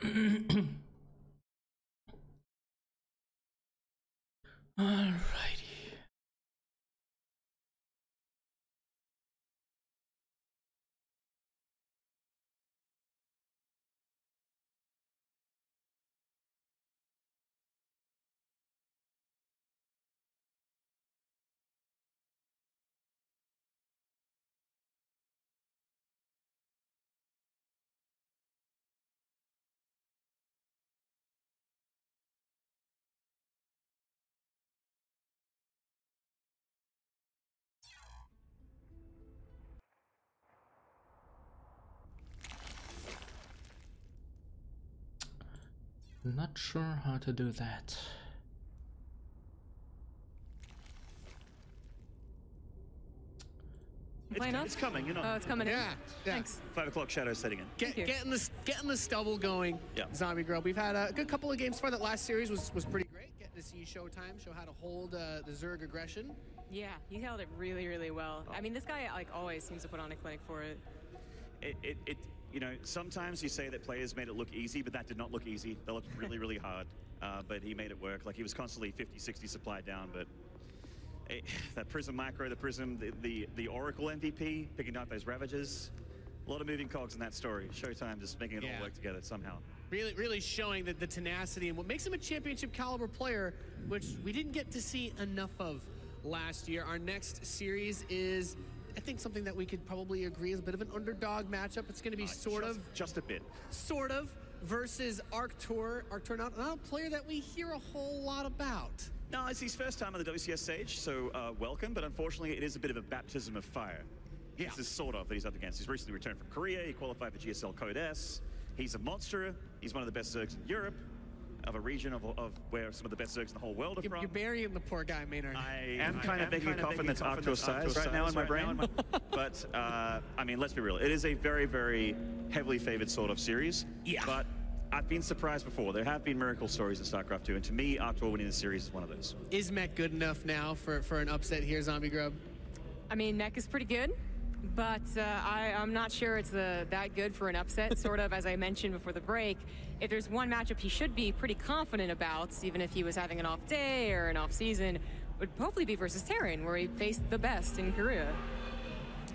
Alrighty. Not sure how to do that. It's coming, you know. Oh, it's coming in. Yeah. Thanks. 5 o'clock shadow setting in. Getting the stubble going. Yeah. Zombie Girl. We've had a good couple of games for that. Last series was pretty great. Getting to see Showtime show how to hold the Zerg aggression. Yeah, he held it really, really well. I mean, this guy like always seems to put on a clinic for it. You know, sometimes you say that players made it look easy, but that did not look easy. They looked really, really hard. But he made it work. Like, he was constantly 50, 60 supply down, but that Prism micro, the Prism, the Oracle MVP, picking up those Ravagers. A lot of moving cogs in that story. Showtime just making it all work together somehow. Really showing the tenacity and what makes him a championship caliber player, which we didn't get to see enough of last year. Our next series is, I think, something that we could probably agree is a bit of an underdog matchup. It's going to be just a bit. Sort of versus Arctur. Arctur, not a player that we hear a whole lot about. No, it's his first time on the WCS stage, so welcome, but unfortunately it is a bit of a baptism of fire. Yeah. This is sort of that he's up against. He's recently returned from Korea, he qualified for GSL Code S. He's a monster, he's one of the best Zergs in Europe, of a region of where some of the best Zergs in the whole world are from. You're burying the poor guy, Maynard. I am kind of making a coffin that's Arctur's size right now in my brain. But, I mean, let's be real. It is a very, very heavily favored sort of series. Yeah. But I've been surprised before. There have been miracle stories in StarCraft 2, and to me, Arctur winning the series is one of those. Is Mech good enough now for an upset here, Zombie Grub? I mean, Mech is pretty good, but I'm not sure it's that good for an upset. Sort of, as I mentioned before the break, if there's one matchup he should be pretty confident about, even if he was having an off day or an off season, would hopefully be versus Terran, where he faced the best in Korea.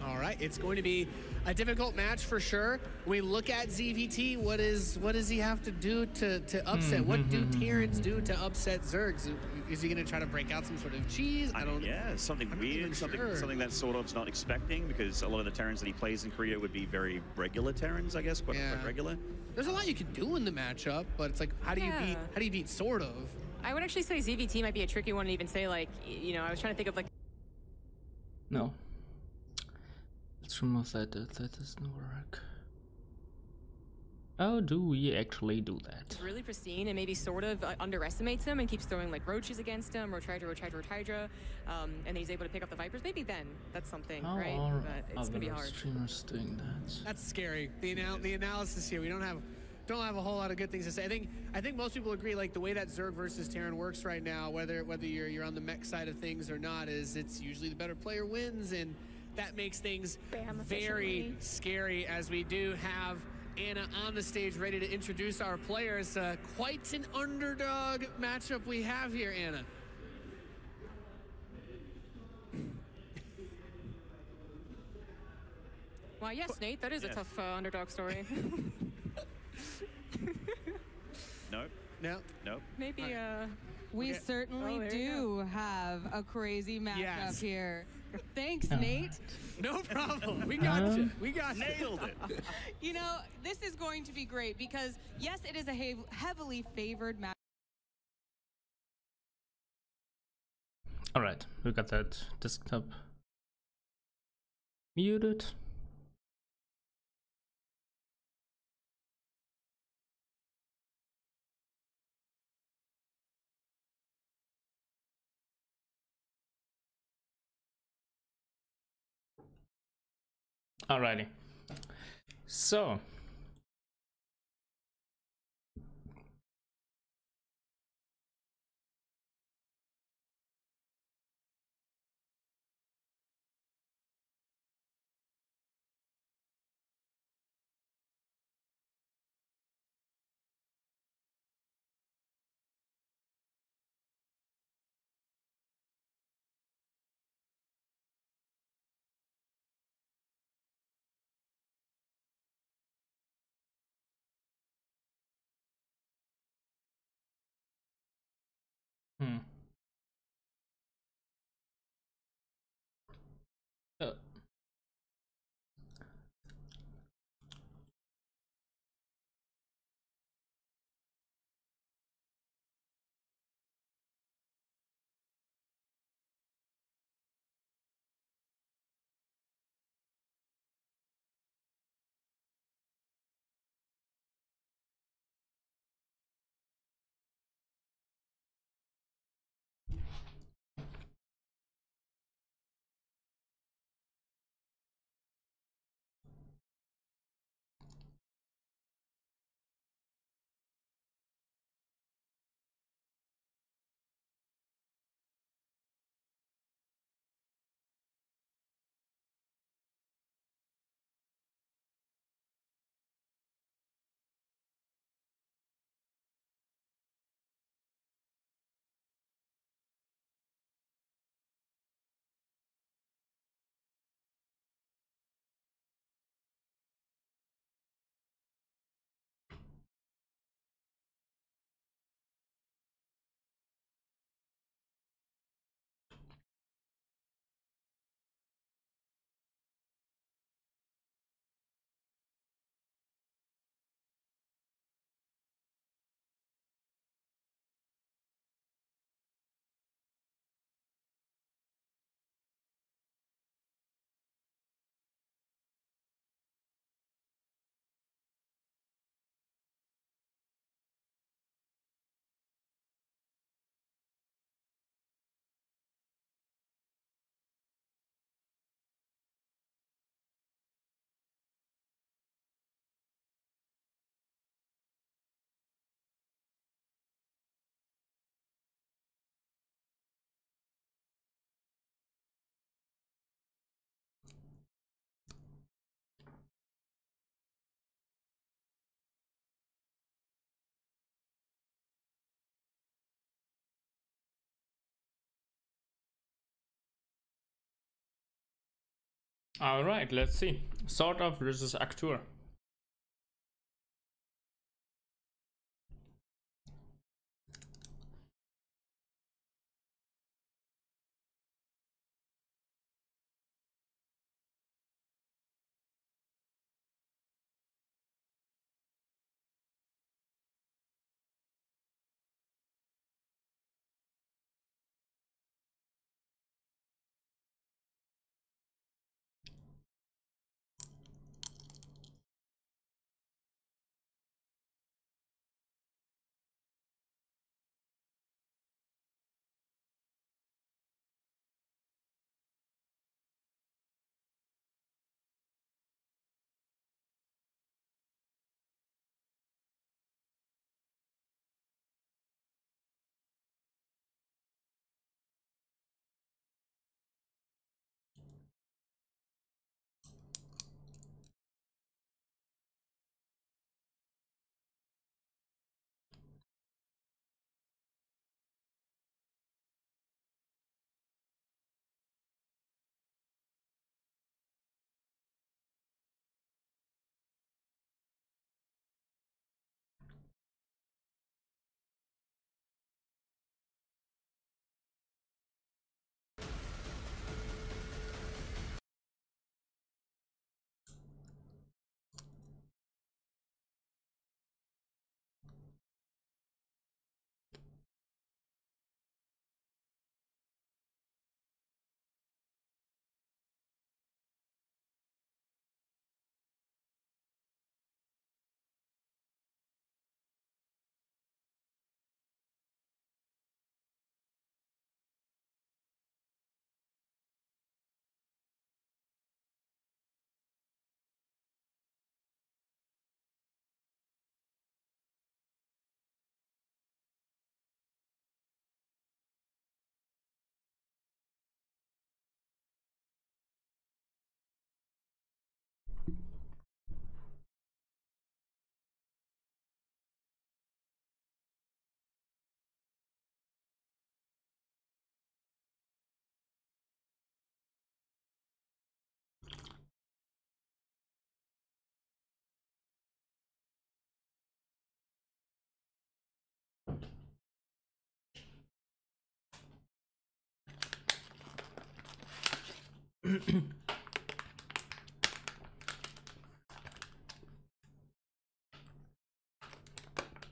All right, it's going to be a difficult match for sure. We look at ZVT. What does he have to do to upset? What do Terrans do to upset Zergs? Is he going to try to break out some sort of cheese? I don't know. Yeah, something weird, something that sort of's not expecting, because a lot of the Terrans that he plays in Korea would be very regular Terrans, I guess, quite regular. There's a lot you can do in the matchup, but it's like, how do you beat sort of? I would actually say ZVT might be a tricky one to even say, like, you know, I was trying to think of like. No. Let's remove that. That doesn't work. How do we actually do that? It's really pristine and maybe sort of underestimates him and keeps throwing like roaches against him, roach hydra, and then he's able to pick up the Vipers. Maybe then that's something, right? But it's gonna be hard. Streamers doing that. That's scary. The analysis here, we don't have a whole lot of good things to say. I think most people agree, like, the way that Zerg versus Terran works right now, whether you're on the mech side of things or not, is it's usually the better player wins, and that makes things very scary, as we do have Anna on the stage ready to introduce our players. Quite an underdog matchup we have here, Anna. Why, yes, Nate, that is a tough underdog story. Nope. Maybe, We certainly do have a crazy matchup here. Thanks, Nate. No problem. We got you. We got you. Nailed it. You know, this is going to be great because, yes, it is a heavily favored match. Alright, we got that desktop muted. Alrighty, so Hmm. Uh, all right, let's see. Sort of versus actor.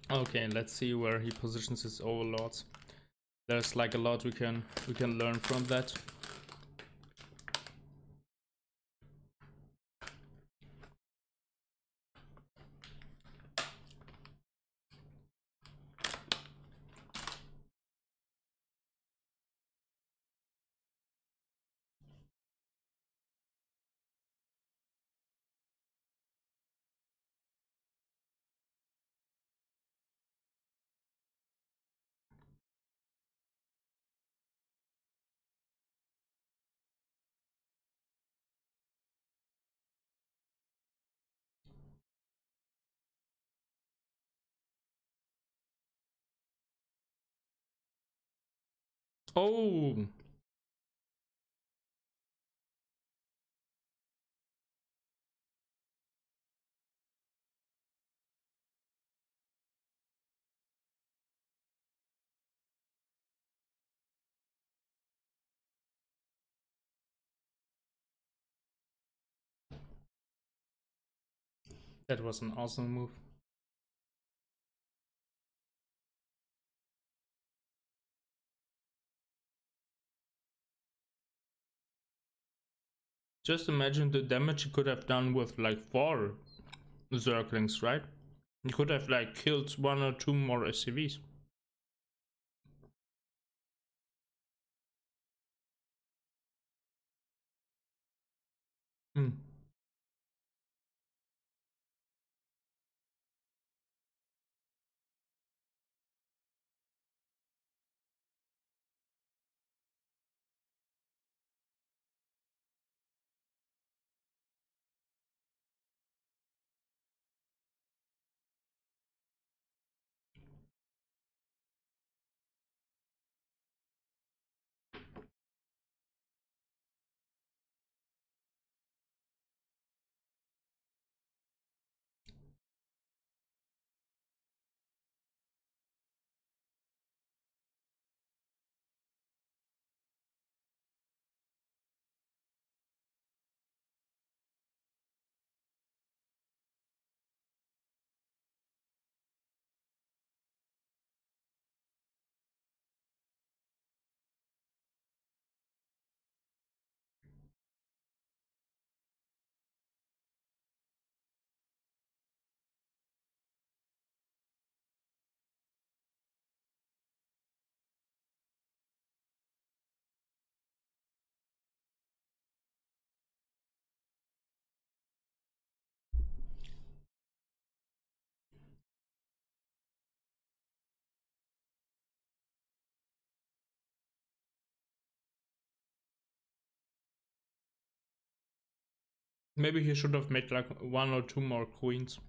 Okay, let's see where he positions his overlords. There's like a lot we can learn from that. Oh, that was an awesome move. Just imagine the damage he could have done with like 4 Zerglings, right? He could have like killed 1 or 2 more SCVs. Hmm. Maybe he should have made like 1 or 2 more queens.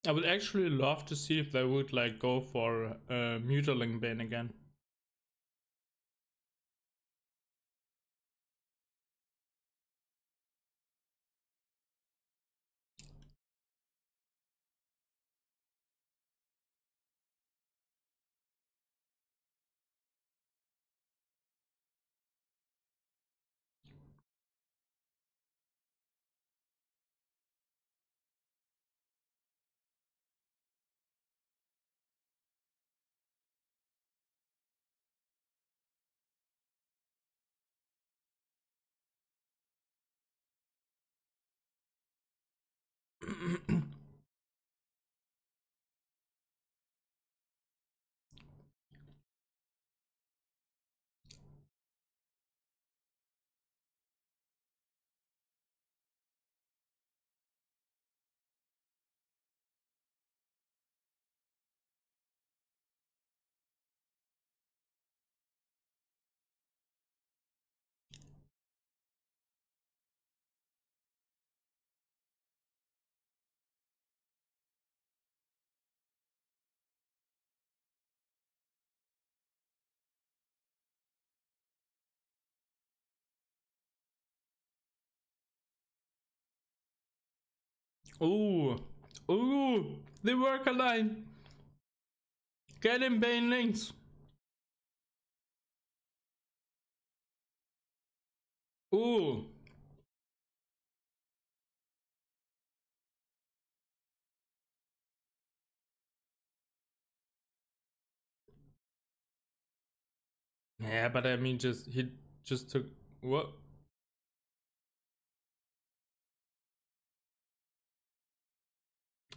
I would actually love to see if they would like go for Mutaling Bane again. Ooh, ooh, they work a line. Get him, Bane Links. Ooh. Yeah, but I mean, he just took what?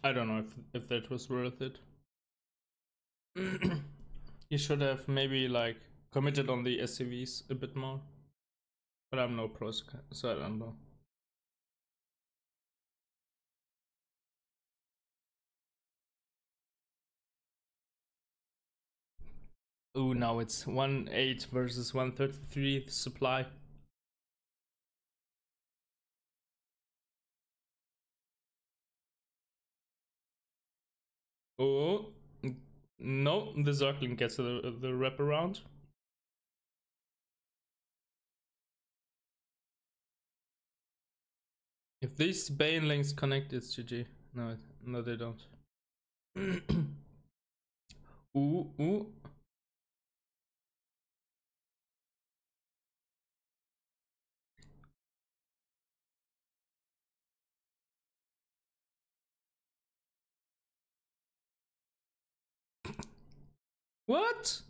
I don't know if that was worth it. You should have maybe like committed on the SCVs a bit more. But I'm no pro, so I don't know. Ooh, now it's 1.8 versus 133 supply. Oh, no, the Zergling gets the wraparound. If these Banelings connect, it's GG. No, no, they don't. Ooh, ooh. What?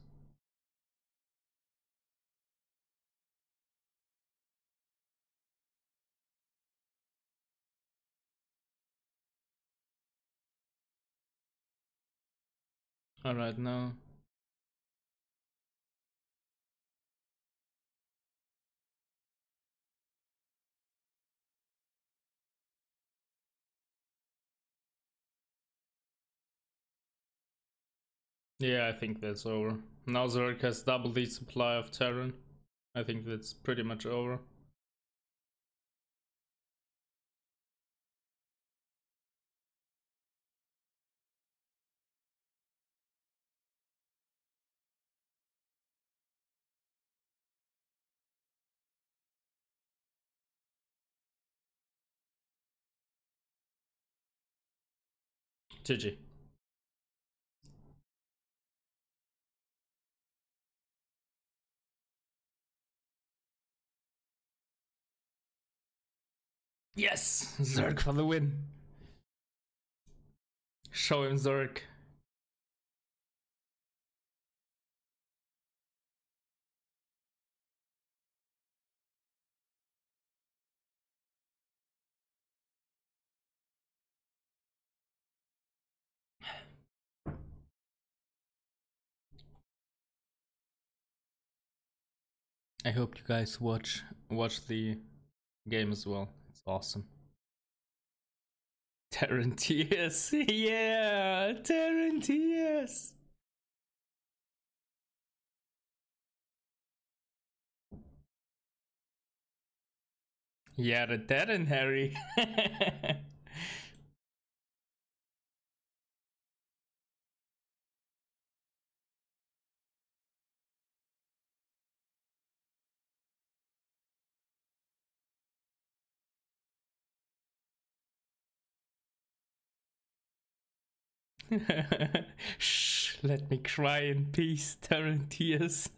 Alright, now. Yeah, I think that's over. Now Zerg has double the supply of Terran. I think that's pretty much over. GG. Yes! Zerg for the win. Show him Zerg. I hope you guys watch the game as well. It's awesome. Terran TS. Yeah, Terran TS. Yeah, the Terran Harry. Shh, let me cry in peace, Terran tears.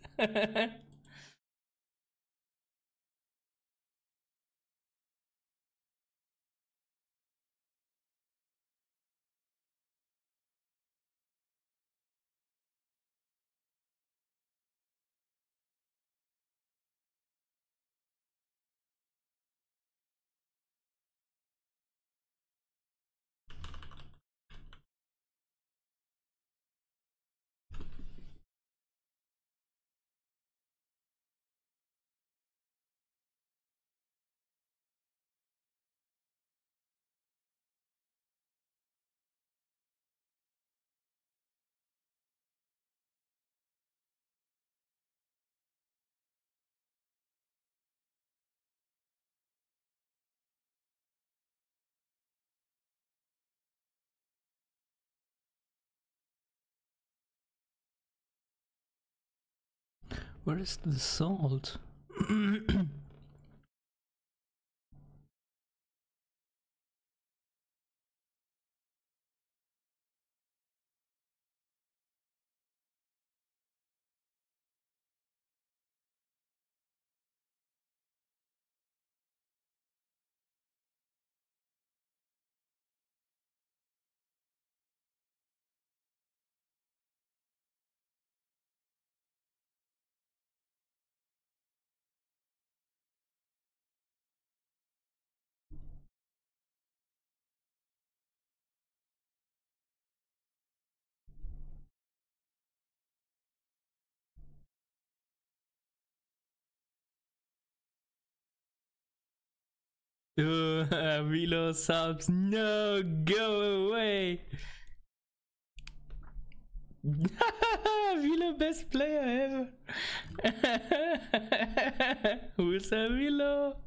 Where is the salt? Velo subs, no, go away. Velo best player ever. Who's a Velo?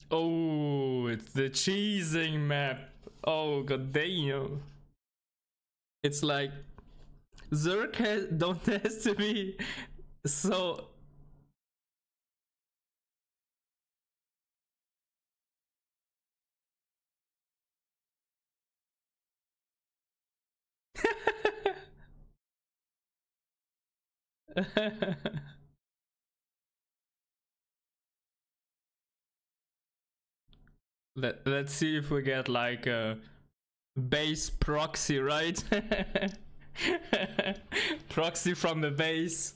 Oh, it's the cheesing map. Oh, god damn. It's like Zerg don't has to be so. Let's see if we get like a base proxy, right? Proxy from the base.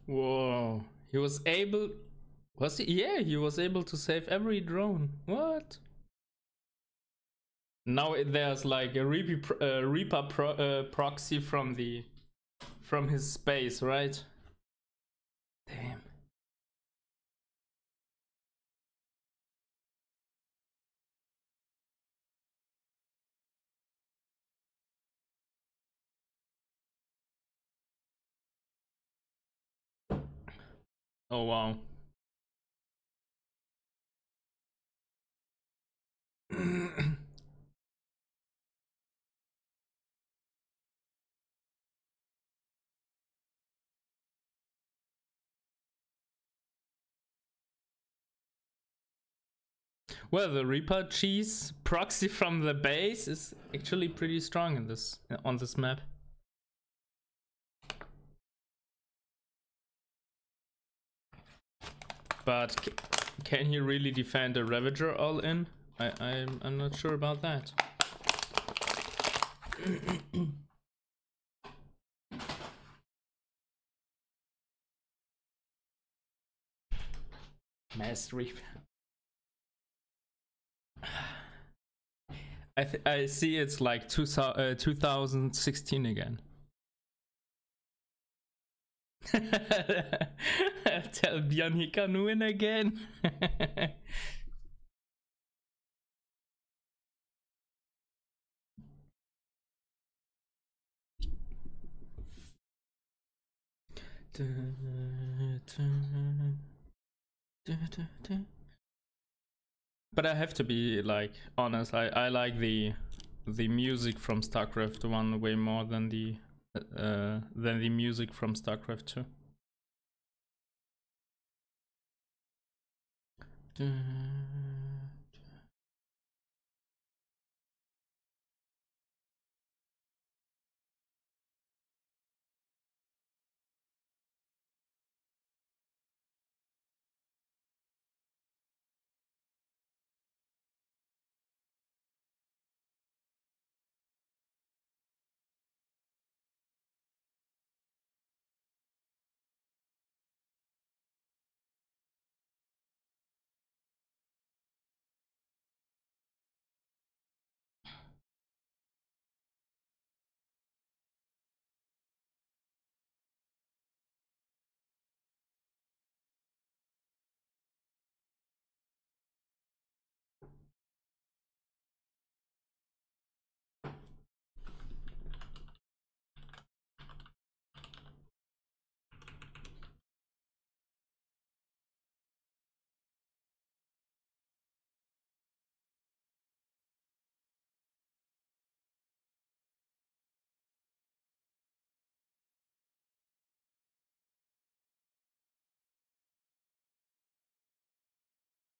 Whoa, he was able. Was he? Yeah, he was able to save every drone. What? Now there's like a Reaper proxy from his space, right? Damn. Oh wow. Well, the Reaper cheese proxy from the base is actually pretty strong in on this map. But can he really defend a Ravager all in? I'm not sure about that. Mass Reaper. I see it's like 2016 again. Tell Björn he can win again. But I have to be like honest. I like the music from StarCraft 1 way more than the music from StarCraft 2.